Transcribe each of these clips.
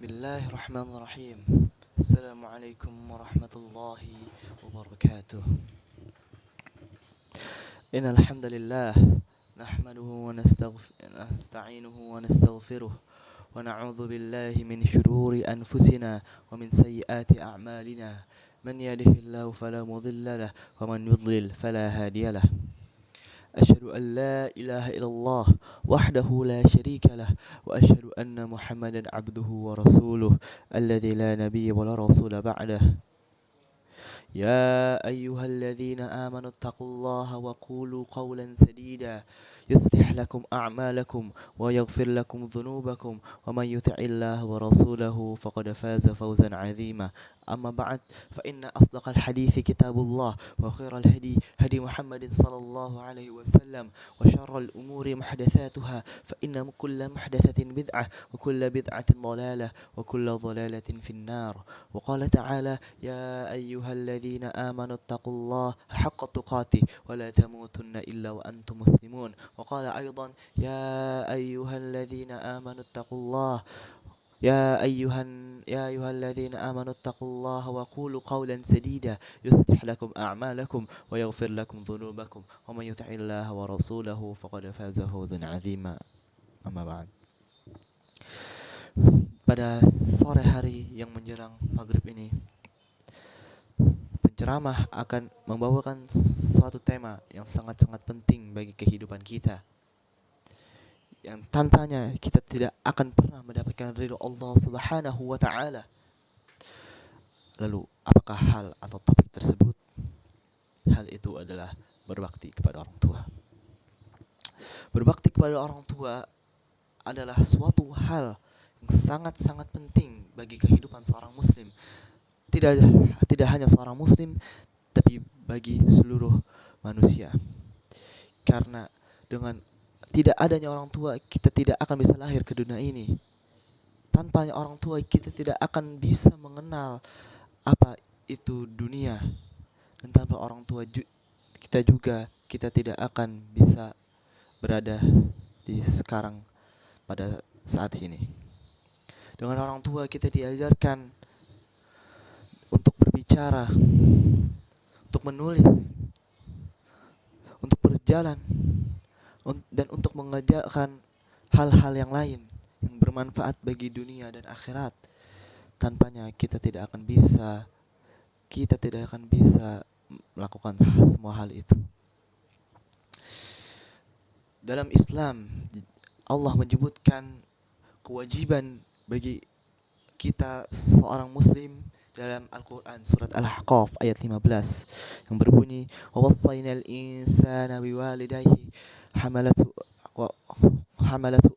Bismillahirrahmanirrahim. Assalamualaikum warahmatullahi wabarakatuh. Innal hamdalillah nahmaduhu wa nasta'inuhu wa nastaghfiruh wa na'udzu billahi min shururi anfusina wa min sayyiati a'malina. Man yahdihillahu fala mudilla lahu wa man yudlil fala hadiya lahu. أشهد أن لا إله إلا الله وحده لا شريك له وأشهد أن محمدا عبده ورسوله الذي لا نبي ولا رسول بعده يا أيها الذين آمنوا اتقوا الله وقولوا قولا سديدا يصلح لكم أعمالكم ويغفر لكم ذنوبكم ومن يطع الله ورسوله فقد فاز فوزا عظيما أما بعد فإن أصدق الحديث كتاب الله وخير الهدي هدي محمد صلى الله عليه وسلم وشر الأمور محدثاتها فإن كل محدثة بدعة وكل بدعة ضلالة وكل ضلالة في النار وقال تعالى يا أيها الذين آمنوا اتقوا الله حق تقاته ولا تموتن إلا وأنتم مسلمون وقال أيضا يا أيها الذين آمنوا اتقوا الله يا أيها الذين آمنوا اتقوا الله وقولوا قولا سديدا يصلح لكم أعمالكم ويغفر لكم ذنوبكم ومن يطع الله ورسوله فقد فاز فوزا عظيما أما بعد. Pada sore hari yang menjelang maghrib ini, penceramah akan membawakan suatu tema yang sangat-sangat penting bagi kehidupan kita, yang tanpanya kita tidak akan pernah mendapatkan ridho Allah Subhanahu wa taala. Lalu, apakah hal atau topik tersebut? Hal itu adalah berbakti kepada orang tua. Berbakti kepada orang tua adalah suatu hal yang sangat-sangat penting bagi kehidupan seorang muslim. Tidak hanya seorang muslim, tapi bagi seluruh manusia. Karena dengan tidak adanya orang tua, kita tidak akan bisa lahir ke dunia ini. Tanpa orang tua, kita tidak akan bisa mengenal apa itu dunia. Dan tanpa orang tua kita tidak akan bisa berada di sekarang pada saat ini. Dengan orang tua kita diajarkan untuk berbicara, untuk menulis, untuk berjalan, dan untuk mengerjakan hal-hal yang lain yang bermanfaat bagi dunia dan akhirat. Tanpanya kita tidak akan bisa melakukan semua hal itu. Dalam Islam, Allah menyebutkan kewajiban bagi kita seorang muslim dalam Al-Quran surat Al-Ahqaf ayat 15 yang berbunyi wa wassaynal insana biwalidayhi حملته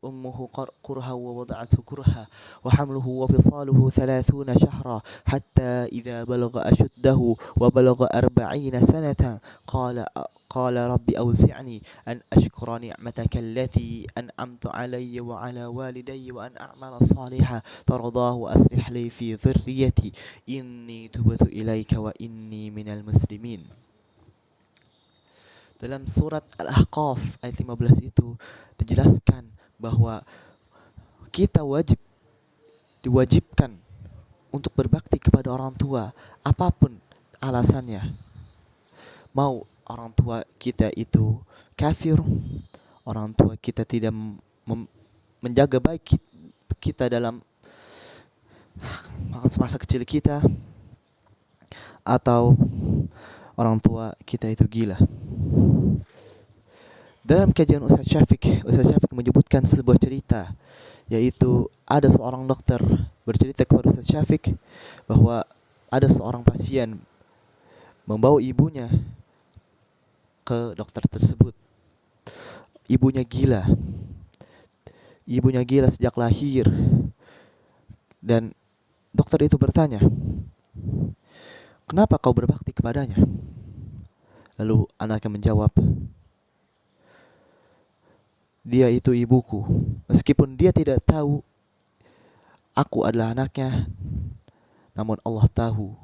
أمه كرها ووضعته كرها وحمله وفصاله 30 شهرا حتى إذا بلغ أشده وبلغ 40 سنة قال رب أوزعني أن أشكر نعمتك التي أنعمت علي وعلى والدي وأن أعمل صالحا ترضاه وأصلح لي في ذريتي إني تبت إليك وإني من المسلمين. Dalam surat Al-Ahqaf ayat 15 itu dijelaskan bahwa kita diwajibkan untuk berbakti kepada orang tua apapun alasannya. Mau orang tua kita itu kafir, orang tua kita tidak menjaga baik kita dalam masa kecil kita, atau orang tua kita itu gila. Dalam kajian Ustaz Syafiq menyebutkan sebuah cerita, yaitu ada seorang dokter bercerita kepada Ustaz Syafiq bahwa ada seorang pasien membawa ibunya ke dokter tersebut. Ibunya gila sejak lahir. Dan dokter itu bertanya, "Kenapa kau berbakti kepadanya?" Lalu anaknya menjawab, "Dia itu ibuku. Meskipun dia tidak tahu aku adalah anaknya, namun Allah tahu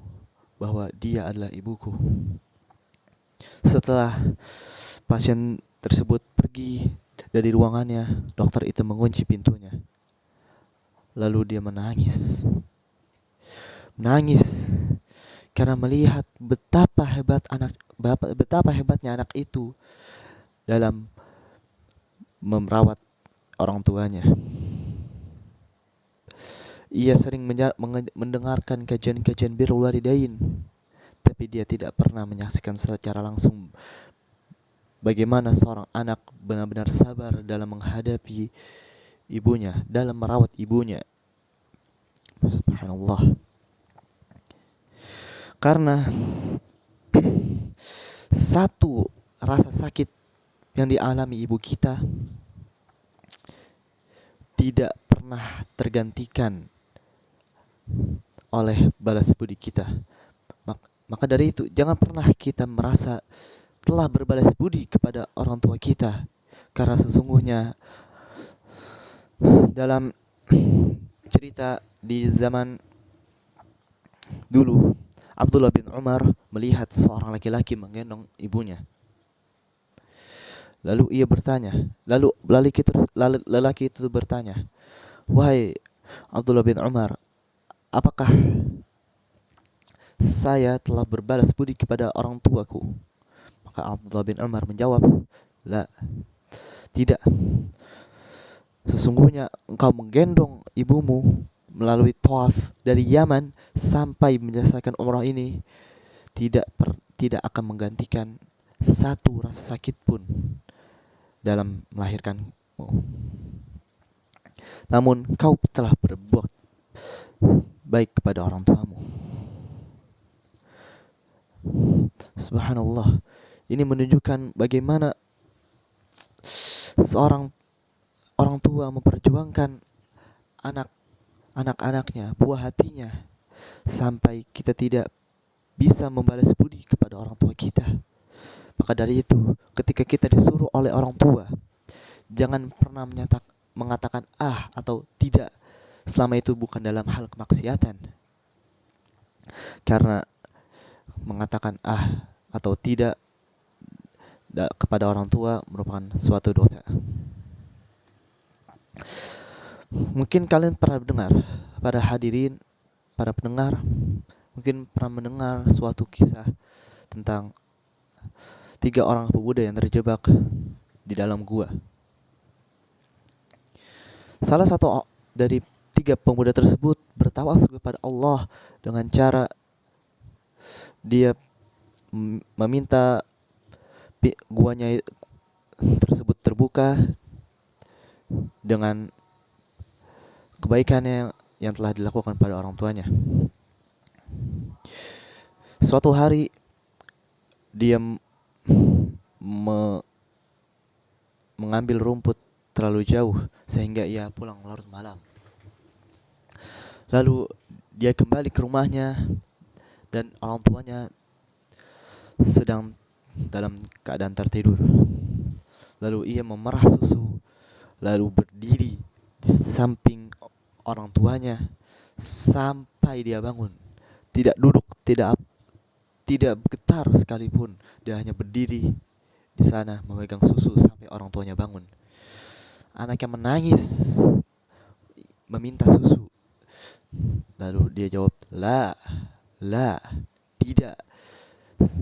bahwa dia adalah ibuku." Setelah pasien tersebut pergi dari ruangannya, dokter itu mengunci pintunya. Lalu dia menangis. Menangis karena melihat betapa hebatnya anak itu dalam merawat orang tuanya. Ia sering mendengarkan kajian-kajian birrul walidain, tapi dia tidak pernah menyaksikan secara langsung bagaimana seorang anak benar-benar sabar dalam menghadapi ibunya, dalam merawat ibunya. Subhanallah. Karena satu rasa sakit yang dialami ibu kita tidak pernah tergantikan oleh balas budi kita. Maka dari itu, jangan pernah kita merasa telah berbalas budi kepada orang tua kita, karena sesungguhnya dalam cerita di zaman dulu, Abdullah bin Umar melihat seorang laki-laki menggendong ibunya. Lalu ia bertanya, lalu lelaki itu bertanya, "Wahai Abdullah bin Umar, apakah saya telah berbalas budi kepada orang tuaku?" Maka Abdullah bin Umar menjawab, "La, tidak. Sesungguhnya engkau menggendong ibumu melalui tawaf dari Yaman sampai menyelesaikan umrah ini tidak akan menggantikan satu rasa sakit pun dalam melahirkanmu. Namun kau telah berbuat baik kepada orang tuamu." Subhanallah. Ini menunjukkan bagaimana seorang orang tua memperjuangkan anak-anaknya, buah hatinya, sampai kita tidak bisa membalas budi kepada orang tua kita. Maka dari itu, ketika kita disuruh oleh orang tua, jangan pernah mengatakan atau tidak selama itu bukan dalam hal kemaksiatan. Karena mengatakan atau tidak kepada orang tua merupakan suatu dosa. Mungkin kalian pernah dengar, para hadirin, para pendengar, mungkin pernah mendengar suatu kisah tentang 3 orang pemuda yang terjebak di dalam gua. Salah satu dari 3 pemuda tersebut bertawasul kepada Allah dengan cara dia meminta guanya tersebut terbuka dengan kebaikannya yang telah dilakukan pada orang tuanya. Suatu hari dia mengambil rumput terlalu jauh sehingga ia pulang larut malam. Lalu dia kembali ke rumahnya dan orang tuanya sedang dalam keadaan tertidur. Lalu ia memerah susu, lalu berdiri di samping orang tuanya sampai dia bangun. Tidak duduk, tidak getar sekalipun. Dia hanya berdiri di sana memegang susu sampai orang tuanya bangun. Anaknya menangis meminta susu. Lalu dia jawab, La, tidak.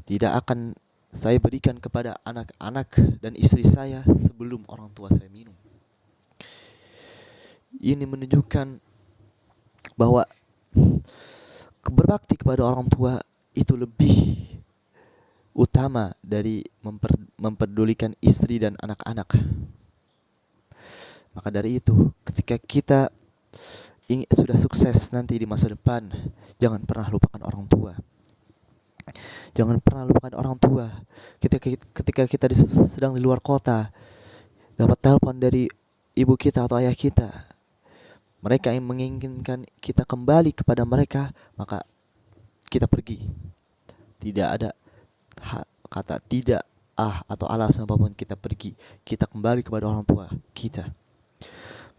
Tidak akan saya berikan kepada anak-anak dan istri saya sebelum orang tua saya minum. Ini menunjukkan bahwa berbakti kepada orang tua itu lebih utama dari memperdulikan istri dan anak-anak. Maka dari itu, ketika kita sudah sukses nanti di masa depan, jangan pernah lupakan orang tua. Jangan pernah lupakan orang tua. Ketika kita sedang di luar kota, dapat telepon dari ibu kita atau ayah kita, mereka yang menginginkan kita kembali kepada mereka, maka kita pergi. Tidak ada kata tidak atau alasan apapun, kita pergi. Kita kembali kepada orang tua kita.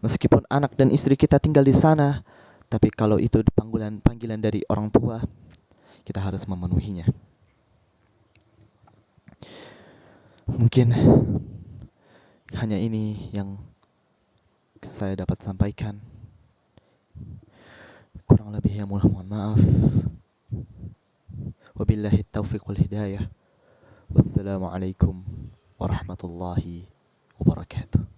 Meskipun anak dan istri kita tinggal di sana, tapi kalau itu panggilan dari orang tua, kita harus memenuhinya. Mungkin hanya ini yang saya dapat sampaikan. lebihnya mohon maaf. Wabillahi taufiq wal hidayah. Wassalamualaikum warahmatullahi wabarakatuh.